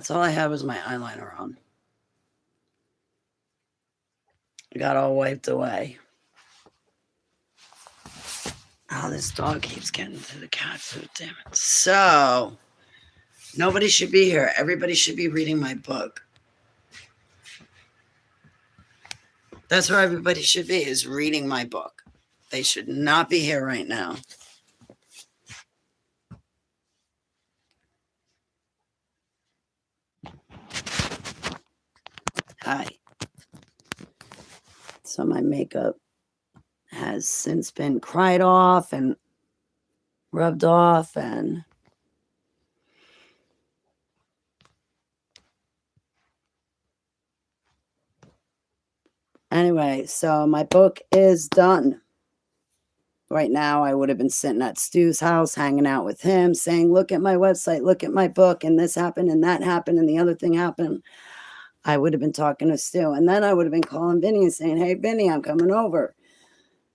That's all I had was my eyeliner on. I got all wiped away. Oh, this dog keeps getting to the cat food, damn it. So, nobody should be here. Everybody should be reading my book. That's where everybody should be, is reading my book. They should not be here right now. Hi. So my makeup has since been cried off and rubbed off, and anyway, so my book is done. Right now, I would have been sitting at Stu's house, hanging out with him, saying, look at my website, look at my book, and this happened, and that happened, and the other thing happened. I would have been talking to Stu, and then I would have been calling Vinnie and saying, hey, Vinnie, I'm coming over.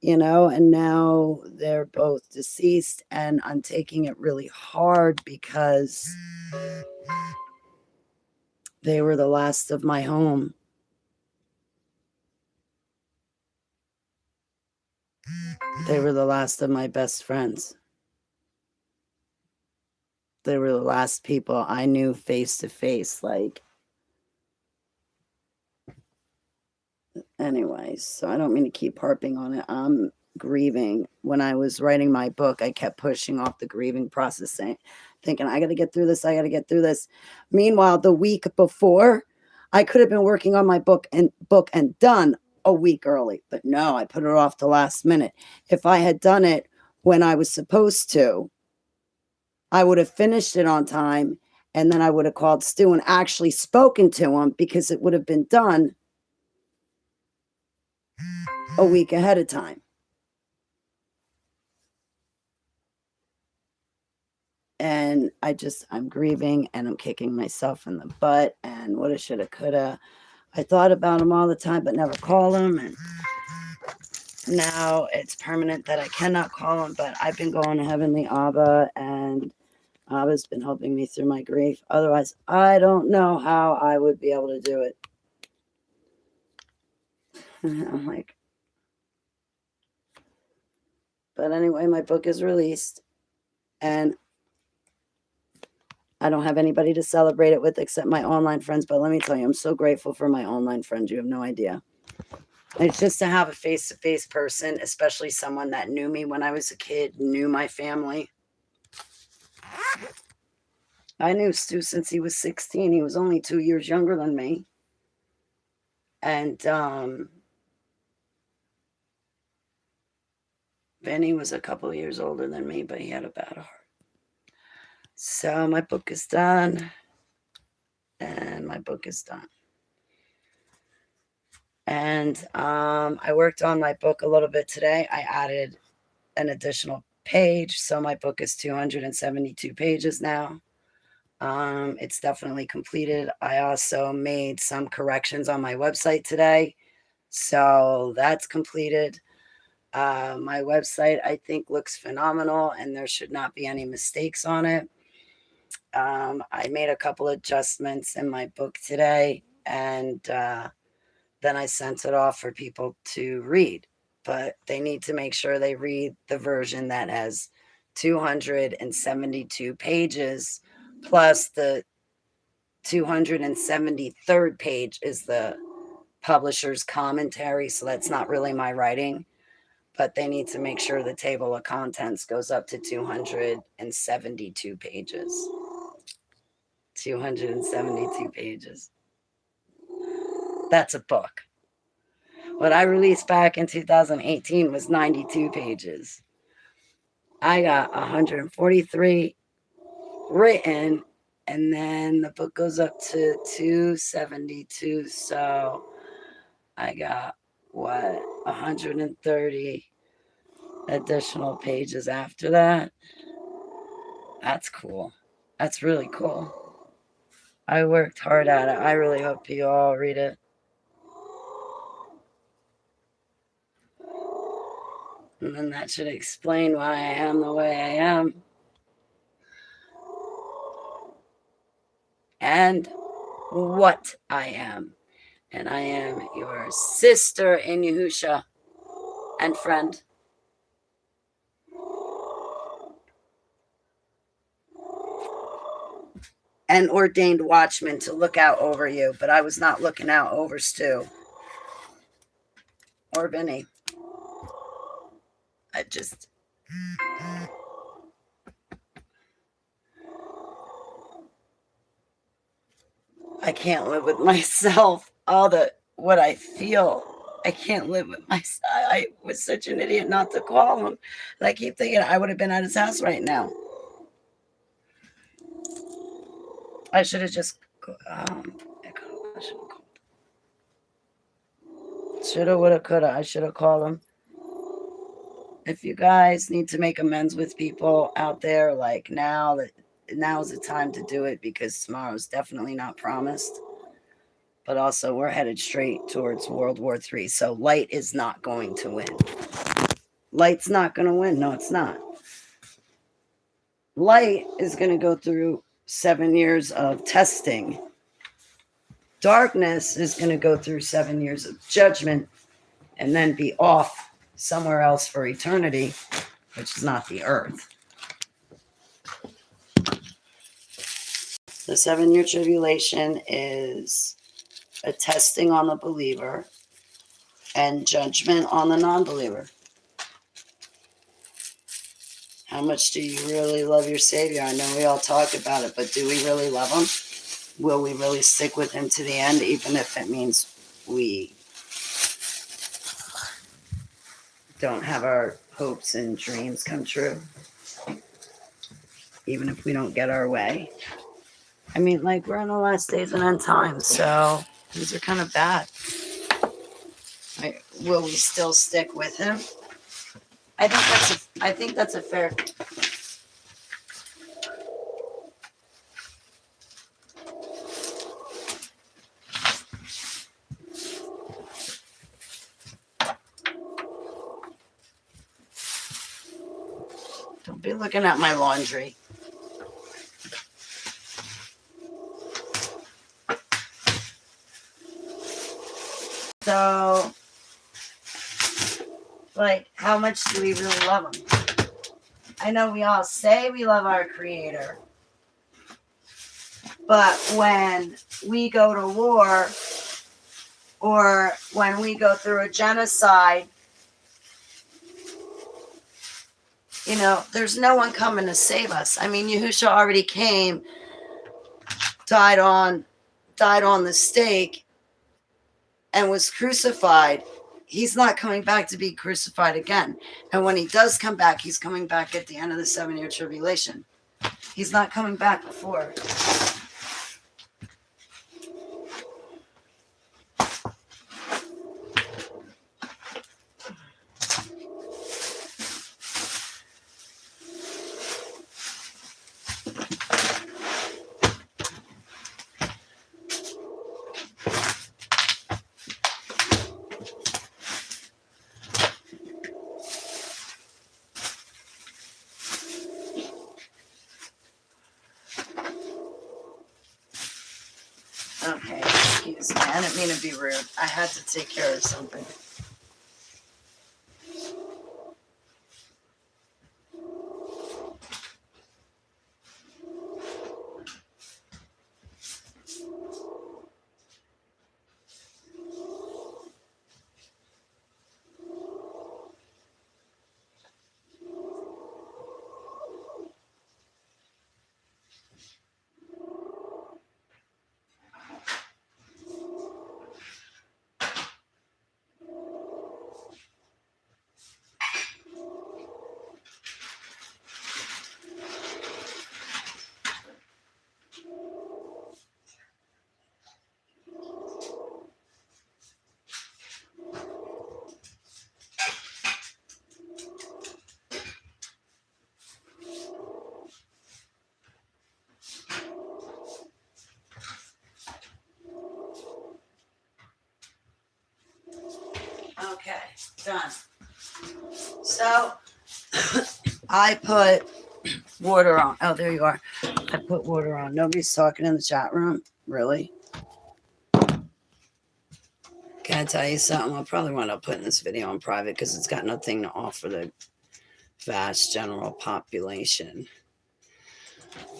And now they're both deceased, and I'm taking it really hard because they were the last of my home. They were the last of my best friends. They were the last people I knew face to face. Anyways, so I don't mean to keep harping on it. I'm grieving. When I was writing my book, I kept pushing off the grieving process, thinking, I got to get through this. I got to get through this. Meanwhile, the week before, I could have been working on my book and done a week early, but no, I put it off the last minute. If I had done it when I was supposed to, I would have finished it on time, and then I would have called Stu and actually spoken to him, because it would have been done a week ahead of time. And I'm grieving, and I'm kicking myself in the butt, and woulda, shoulda, coulda. I thought about him all the time, but never call him. And now it's permanent that I cannot call him, but I've been going to Heavenly Abba, and Abba's been helping me through my grief. Otherwise, I don't know how I would be able to do it. I'm like, but anyway, my book is released, and I don't have anybody to celebrate it with except my online friends. But let me tell you, I'm so grateful for my online friends. You have no idea. It's just to have a face-to-face person, especially someone that knew me when I was a kid, knew my family. I knew Stu since he was 16. He was only 2 years younger than me. And Vinnie was a couple of years older than me, but he had a bad heart. So my book is done. And my book is done. And I worked on my book a little bit today. I added an additional page. So my book is 272 pages now. It's definitely completed. I also made some corrections on my website today. So that's completed. My website, I think, looks phenomenal, and there should not be any mistakes on it. I made a couple adjustments in my book today, and then I sent it off for people to read. But they need to make sure they read the version that has 272 pages, plus the 273rd page is the publisher's commentary. So that's not really my writing, but they need to make sure the table of contents goes up to 272 pages. 272 pages. That's a book. What I released back in 2018 was 92 pages. I got 143 written, and then the book goes up to 272. So I got 130 additional pages after that. That's cool. That's really cool. I worked hard at it. I really hope you all read it. And then that should explain why I am the way I am. and what I am. And I am your sister in Yahusha and friend. And ordained watchman to look out over you. But I was not looking out over Stu or Vinnie. I can't live with myself. What I feel. I can't live with myself. I was such an idiot not to call him. And I keep thinking I would have been at his house right now. I should have just shoulda, woulda, coulda. I should have called him. If you guys need to make amends with people out there, like now's the time to do it, because tomorrow's definitely not promised. But also, we're headed straight towards World War III. So light is not going to win. Light's not going to win. No, it's not. Light is going to go through 7 years of testing. Darkness is going to go through 7 years of judgment and then be off somewhere else for eternity, which is not the earth. The 7-year tribulation is a testing on the believer and judgment on the non-believer. How much do you really love your Savior? I know we all talk about it, but do we really love him? Will we really stick with him to the end, even if it means we don't have our hopes and dreams come true? Even if we don't get our way? I mean, like, we're in the last days and end times, so these are kind of bad. Will we still stick with him? I think that's a fair. Don't be looking at my laundry. So, like, how much do we really love him? I know we all say we love our Creator, but when we go to war or when we go through a genocide, you know, there's no one coming to save us. I mean, Yahusha already came, died on the stake, and was crucified. He's not coming back to be crucified again. And when he does come back, he's coming back at the end of the 7-year tribulation. He's not coming back before. Okay, excuse me. I didn't mean to be rude. I had to take care of something. Okay, done. So I put water on. Oh, there you are. I put water on. Nobody's talking in the chat room. Really? Can I tell you something? I'll probably wind up putting this video on private because it's got nothing to offer the vast general population.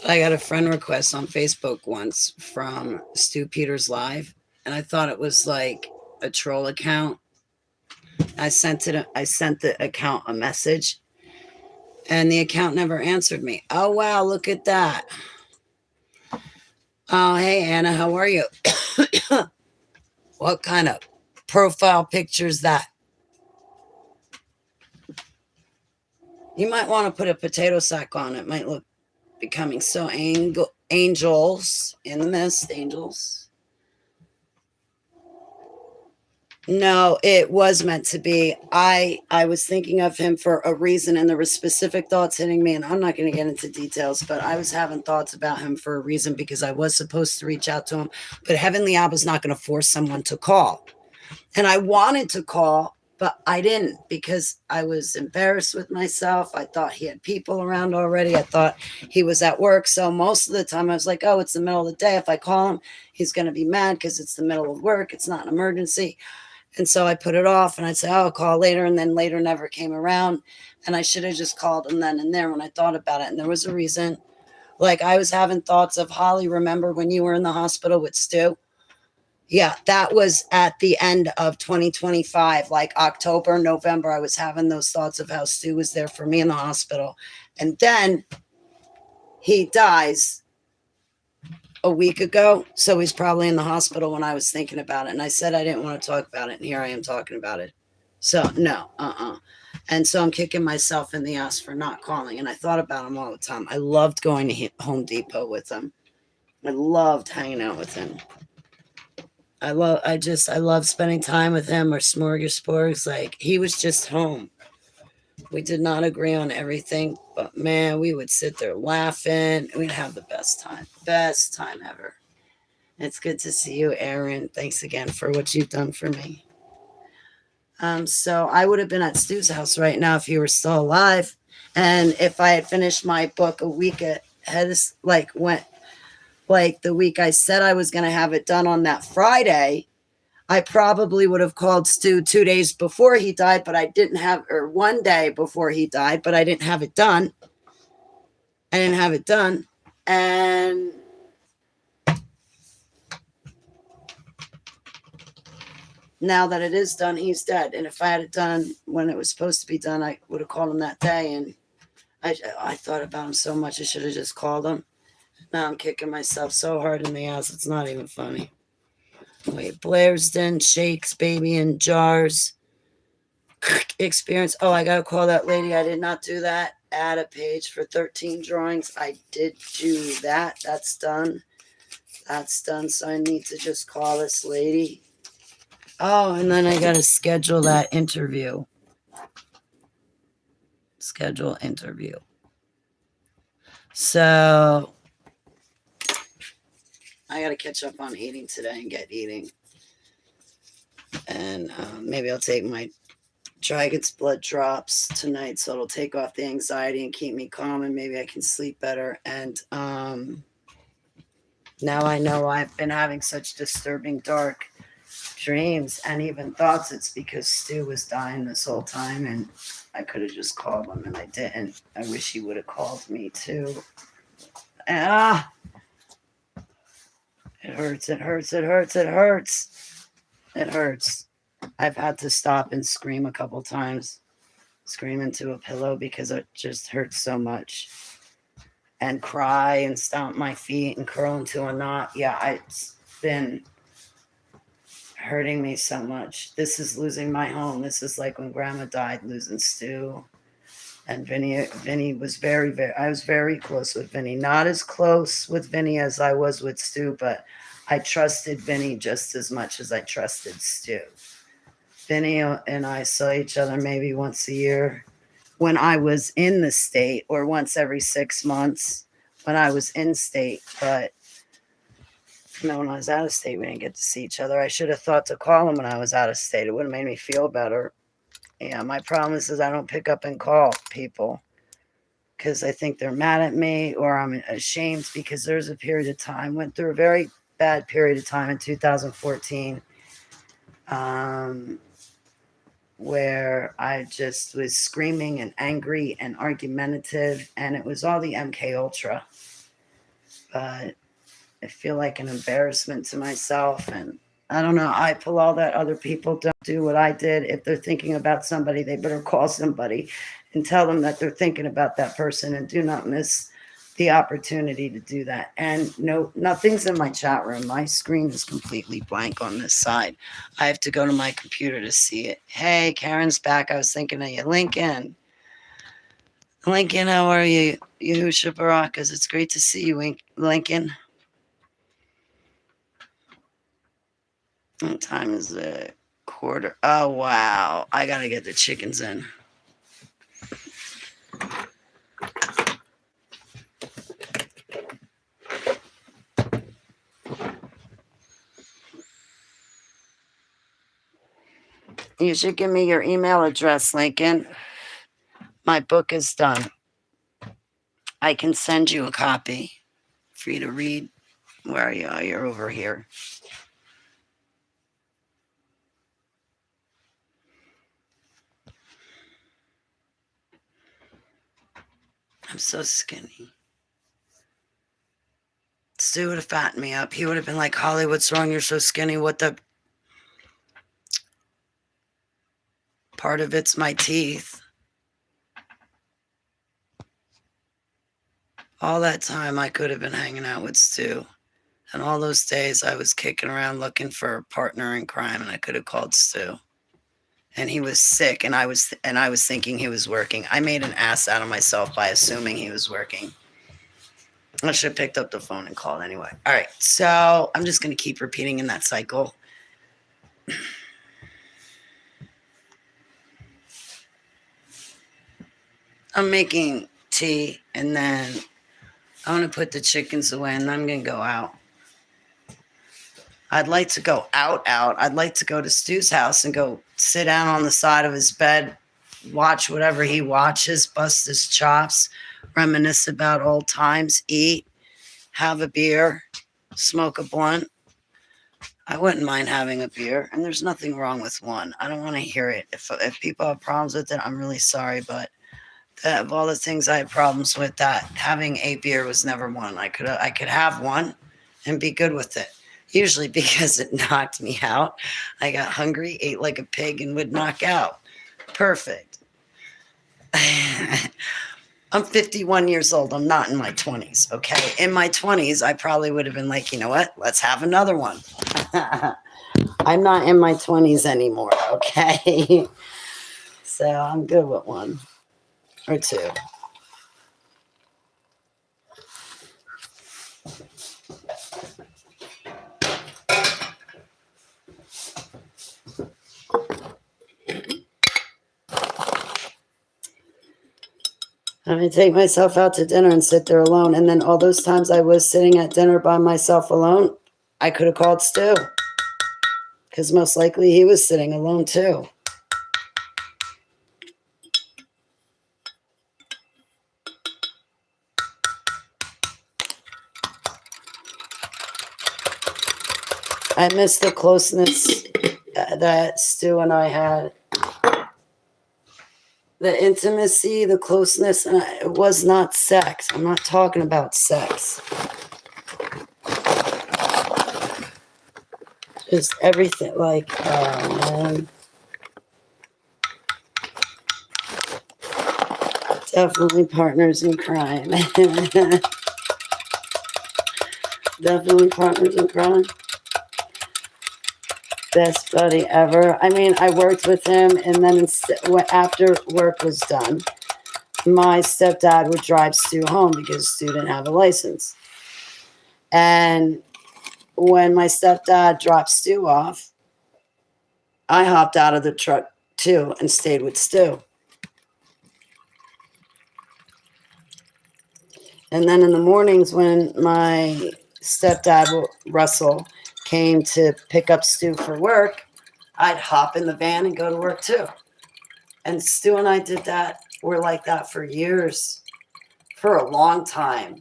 I got a friend request on Facebook once from Stu Peters Live, and I thought it was like a troll account. I sent the account a message, and the account never answered me. Oh wow, look at that. Oh hey Anna, how are you? What kind of profile picture is that? You might want to put a potato sack on. It might look becoming so angels in the mist, angels. No, it was meant to be. I was thinking of him for a reason, and there were specific thoughts hitting me, and I'm not going to get into details, but I was having thoughts about him for a reason because I was supposed to reach out to him, but Heavenly Abba's not going to force someone to call. And I wanted to call, but I didn't because I was embarrassed with myself. I thought he had people around already. I thought he was at work. So most of the time I was like, oh, it's the middle of the day. If I call him, he's going to be mad because it's the middle of work. It's not an emergency. And so I put it off and I'd say, oh, I'll call later. And then later never came around. And I should have just called him then and there when I thought about it. And there was a reason. Like I was having thoughts of, Holly, remember when you were in the hospital with Stu? Yeah, that was at the end of 2025, like October, November. I was having those thoughts of how Stu was there for me in the hospital. And then he dies a week ago. So he's probably in the hospital when I was thinking about it. And I said I didn't want to talk about it. And here I am talking about it. So no, And so I'm kicking myself in the ass for not calling. And I thought about him all the time. I loved going to Home Depot with him. I loved hanging out with him. I love spending time with him or smorgasbords. Like he was just home. We did not agree on everything, but man, we would sit there laughing. We'd have the best time ever. It's good to see you, Aaron. Thanks again for what you've done for me. So I would have been at Stu's house right now if he were still alive. And if I had finished my book a week ahead, like the week I said I was going to have it done on that Friday, I probably would have called Stu 2 days before he died, but I didn't have, or 1 day before he died, but I didn't have it done. And now that it is done, he's dead. And if I had it done when it was supposed to be done, I would have called him that day. And I thought about him so much, I should have just called him. Now I'm kicking myself so hard in the ass, it's not even funny. Wait, Blairsden, Shakes, Baby in Jars. Experience. Oh, I got to call that lady. I did not do that. Add a page for 13 drawings. I did do that. That's done. So I need to just call this lady. Oh, and then I got to schedule that interview. Schedule interview. So I got to catch up on eating today and get eating. And maybe I'll take my Dragon's Blood drops tonight, so it'll take off the anxiety and keep me calm, and maybe I can sleep better. And now I know I've been having such disturbing dark dreams and even thoughts. It's because Stu was dying this whole time, and I could have just called him, and I didn't. I wish he would have called me too. It hurts. I've had to stop and scream a couple times, scream into a pillow because it just hurts so much, and cry and stomp my feet and curl into a knot. Yeah, it's been hurting me so much. This is losing my home. This is like when Grandma died, losing Stu. And Vinnie was I was very close with Vinnie. Not as close with Vinnie as I was with Stu, but I trusted Vinnie just as much as I trusted Stu. Vinnie and I saw each other maybe once a year when I was in the state, or once every 6 months when I was in state. But when I was out of state, we didn't get to see each other. I should have thought to call him when I was out of state. It would have made me feel better. Yeah, my problem is I don't pick up and call people. because I think they're mad at me or I'm ashamed, because there's a period of time, went through a very bad period of time in 2014, where I just was screaming and angry and argumentative, and it was all the MK Ultra. But I feel like an embarrassment to myself, and I don't know. I pull all that other people don't do what I did. If they're thinking about somebody, they better call somebody and tell them that they're thinking about that person, and do not miss the opportunity to do that. And no, nothing's in my chat room. My screen is completely blank on this side. I have to go to my computer to see it. Hey, Karen's back. I was thinking of you. Lincoln. Lincoln, how are you? Yahusha Barakas. It's great to see you, Lincoln. What time is it? Quarter. Oh, wow. I got to get the chickens in. You should give me your email address, Lincoln. My book is done. I can send you a copy for you to read. Where are you? Oh, you're over here. I'm so skinny. Stu would have fattened me up. He would have been like, Holly, what's wrong? You're so skinny. What the? Part of it's my teeth. All that time I could have been hanging out with Stu. And all those days I was kicking around looking for a partner in crime, and I could have called Stu. And he was sick, and I was thinking he was working. I made an ass out of myself by assuming he was working. I should have picked up the phone and called anyway. All right, so I'm just going to keep repeating in that cycle. I'm making tea, and then I'm going to put the chickens away, and then I'm going to go out. I'd like to go out. I'd like to go to Stu's house and go sit down on the side of his bed, watch whatever he watches, bust his chops, reminisce about old times, eat, have a beer, smoke a blunt. I wouldn't mind having a beer, and there's nothing wrong with one. I don't want to hear it. If people have problems with it, I'm really sorry, but of all the things I had problems with, that having a beer was never one. I could have one and be good with it. Usually because it knocked me out. I got hungry, ate like a pig, and would knock out. Perfect. I'm 51 years old. I'm not in my 20s, okay? In my 20s, I probably would have been like, you know what? Let's have another one. I'm not in my 20s anymore, okay? So I'm good with one or two. I'm going to take myself out to dinner and sit there alone. And then all those times I was sitting at dinner by myself alone, I could have called Stu. Because most likely he was sitting alone too. I miss the closeness that Stu and I had. The intimacy, the closeness, and it was not sex. I'm not talking about sex. Just everything, like, oh man. Definitely partners in crime. Definitely partners in crime. Best buddy ever. I mean, I worked with him, and then after work was done, my stepdad would drive Stu home because Stu didn't have a license. And when my stepdad dropped Stu off, I hopped out of the truck too and stayed with Stu. And then in the mornings when my stepdad, Russell, came to pick up Stu for work, I'd hop in the van and go to work too. And Stu and I did that. We're like that for years. for a long time.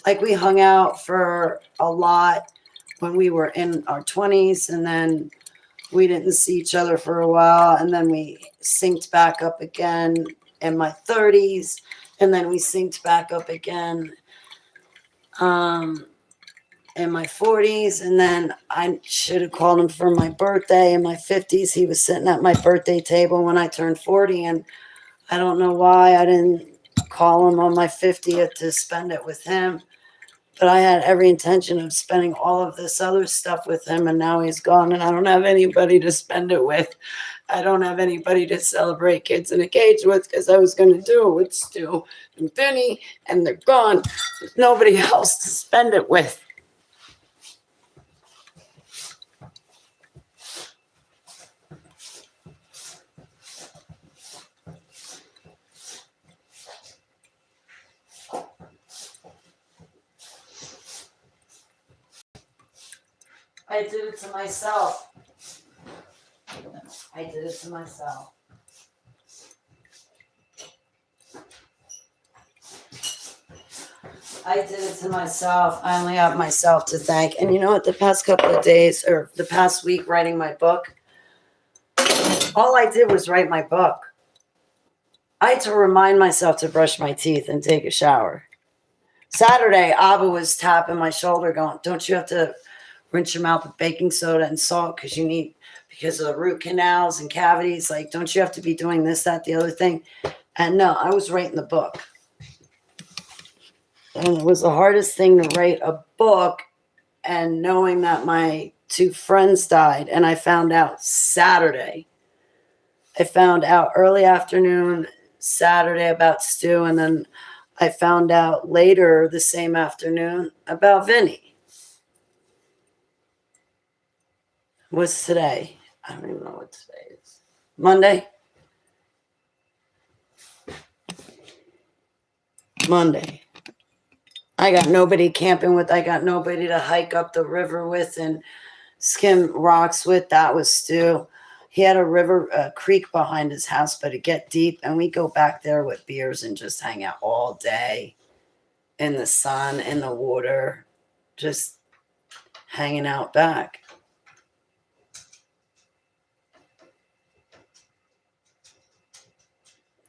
Like we hung out for a lot when we were in our 20s, and then we didn't see each other for a while, and then we synced back up again in my 30s, and then we synced back up again in my 40s, and then I should have called him for my birthday in my 50s. He was sitting at my birthday table when I turned 40, and I don't know why I didn't call him on my 50th to spend it with him. But I had every intention of spending all of this other stuff with him, and now he's gone, and I don't have anybody to spend it with. I don't have anybody to celebrate Kids in a Cage with, because I was going to do it with Stu and Vinnie, and they're gone. There's nobody else to spend it with. I did it to myself. I did it to myself. I did it to myself. I only have myself to thank. And you know what? The past couple of days, or the past week writing my book, all I did was write my book. I had to remind myself to brush my teeth and take a shower. Saturday, Abba was tapping my shoulder going, don't you have to rinse your mouth with baking soda and salt because of the root canals and cavities? Like, don't you have to be doing this, that, the other thing? And no, I was writing the book. And it was the hardest thing to write a book, and knowing that my two friends died, and I found out Saturday. I found out early afternoon Saturday about Stu, and then I found out later the same afternoon about Vinnie. What's today? I don't even know what today is. Monday? Monday. I got nobody camping with. I got nobody to hike up the river with and skim rocks with. That was Stu. He had a creek behind his house, but it get deep, and we go back there with beers and just hang out all day in the sun, in the water, just hanging out back.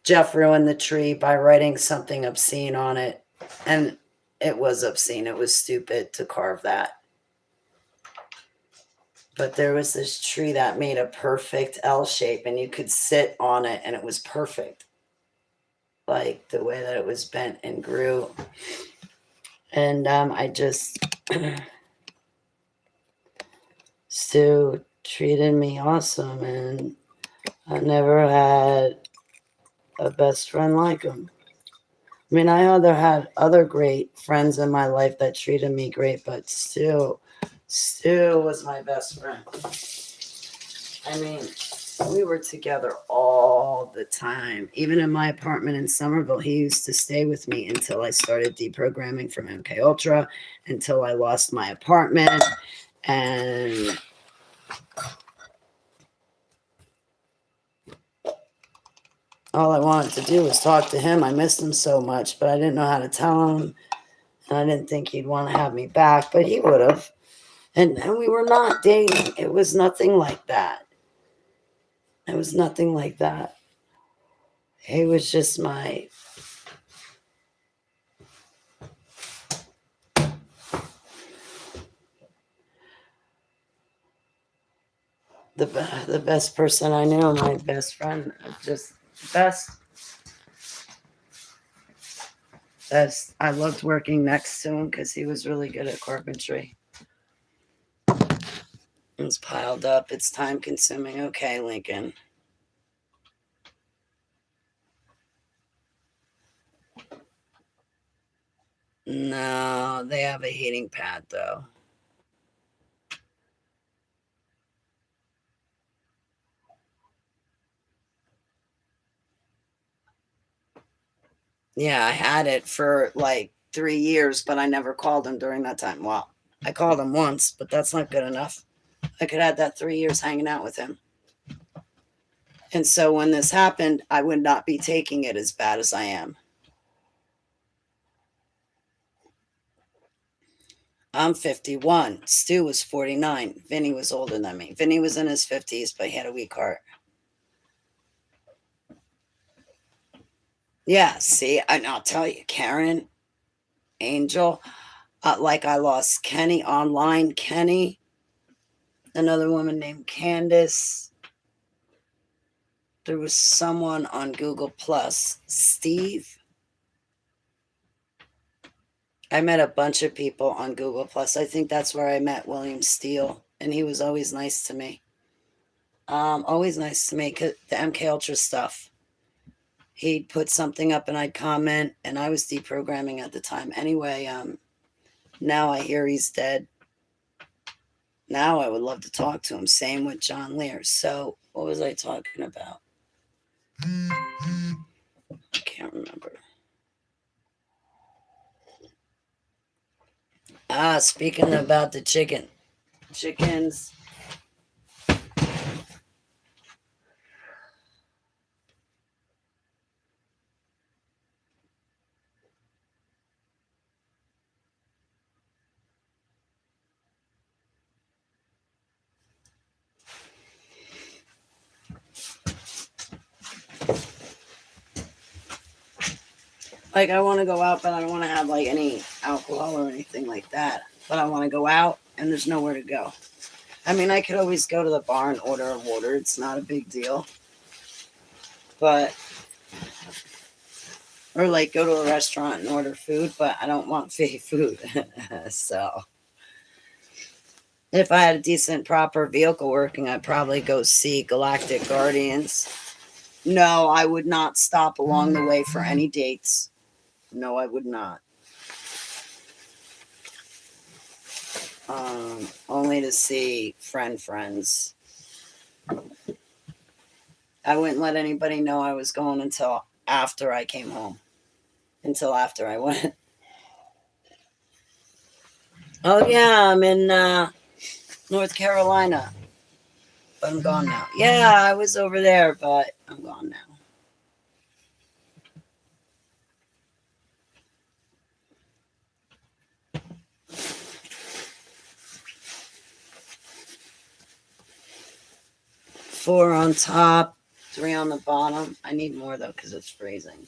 Jeff ruined the tree by writing something obscene on it, and it was obscene. It was stupid to carve that. But there was this tree that made a perfect L shape, and you could sit on it, and it was perfect. Like the way that it was bent and grew. And I just, Stu treated me awesome, and I never had a best friend like him. I mean, I had other great friends in my life that treated me great, but Stu was my best friend. I mean, we were together all the time. Even in my apartment in Somerville, he used to stay with me until I started deprogramming from MK Ultra, until I lost my apartment. And all I wanted to do was talk to him. I missed him so much, but I didn't know how to tell him. And I didn't think he'd want to have me back, but he would have. And we were not dating. It was nothing like that. It was nothing like that. He was just the best person I knew, my best friend, just best. I loved working next to him because he was really good at carpentry. It's piled up. It's time consuming. Okay, Lincoln. No, they have a heating pad though. Yeah, I had it for like 3 years, but I never called him during that time. Well, I called him once, but that's not good enough. I could have that 3 years hanging out with him. And so when this happened, I would not be taking it as bad as I am. I'm 51. Stu was 49. Vinnie was older than me. Vinnie was in his 50s, but he had a weak heart. Yeah, see, I'll tell you, Karen, Angel, like I lost Kenny online, Kenny, another woman named Candace. There was someone on Google Plus, Steve. I met a bunch of people on Google Plus. I think that's where I met William Steele, and he was always nice to me. Always nice to me. The MK Ultra stuff. He'd put something up and I'd comment, and I was deprogramming at the time. Anyway, now I hear he's dead. Now I would love to talk to him. Same with John Lear. So what was I talking about? I can't remember. Speaking about the chickens. Like, I want to go out, but I don't want to have like any alcohol or anything like that. But I want to go out and there's nowhere to go. I mean, I could always go to the bar and order a water. It's not a big deal. But, or like go to a restaurant and order food, but I don't want fake food. So, if I had a decent, proper vehicle working, I'd probably go see Galactic Guardians. No, I would not stop along the way for any dates. No, I would not. Only to see friends. I wouldn't let anybody know I was going until after I came home. Until after I went. Oh, yeah, I'm in North Carolina. But I'm gone now. Yeah, I was over there, but I'm gone now. Four on top, 3 on the bottom. I need more, though, because it's freezing.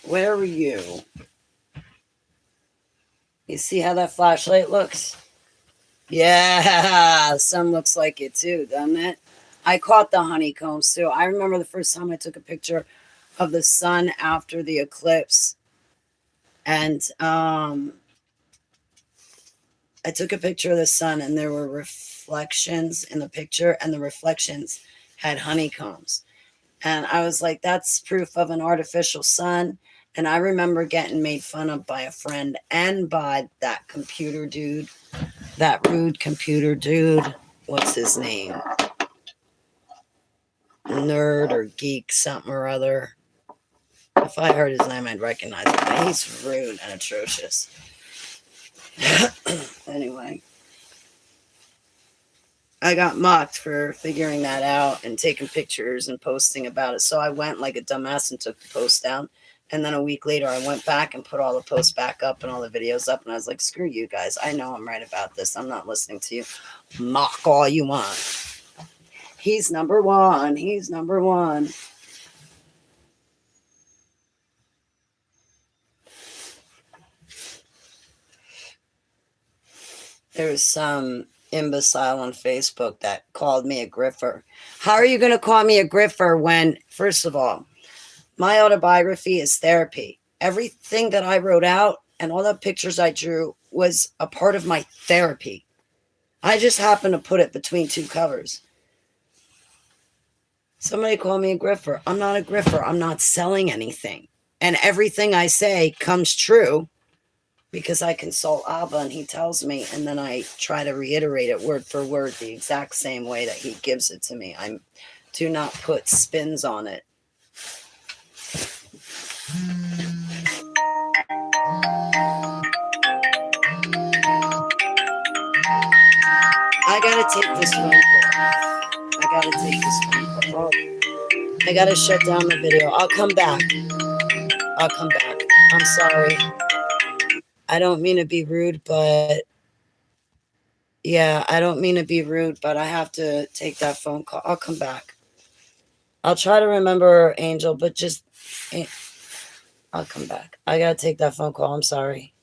Where were you? You see how that flashlight looks? Yeah, sun looks like it too, doesn't it? I caught the honeycombs too. I remember the first time I took a picture of the sun after the eclipse. And I took a picture of the sun and there were reflections in the picture and the reflections had honeycombs. And I was like, that's proof of an artificial sun. And I remember getting made fun of by a friend and by that computer dude, that rude computer dude. What's his name? Nerd or geek, something or other. If I heard his name, I'd recognize him. But he's rude and atrocious. Anyway, I got mocked for figuring that out and taking pictures and posting about it. So I went like a dumbass and took the post down. And then a week later, I went back and put all the posts back up and all the videos up. And I was like, screw you guys. I know I'm right about this. I'm not listening to you. Mock all you want. He's number one. He's number one. There's some imbecile on Facebook that called me a griffer. How are you going to call me a griffer when, first of all, my autobiography is therapy. Everything that I wrote out and all the pictures I drew was a part of my therapy. I just happened to put it between 2 covers. Somebody called me a griffer. I'm not a griffer. I'm not selling anything. And everything I say comes true because I consult Abba and he tells me, and then I try to reiterate it word for word the exact same way that he gives it to me. I do not put spins on it. I gotta take this phone call. I gotta take this phone call. I gotta shut down the video. I'll come back. I'll come back. I'm sorry. I don't mean to be rude, but yeah, I don't mean to be rude, but I have to take that phone call. I'll come back. I'll try to remember Angel, but just I'll come back. I gotta take that phone call. I'm sorry.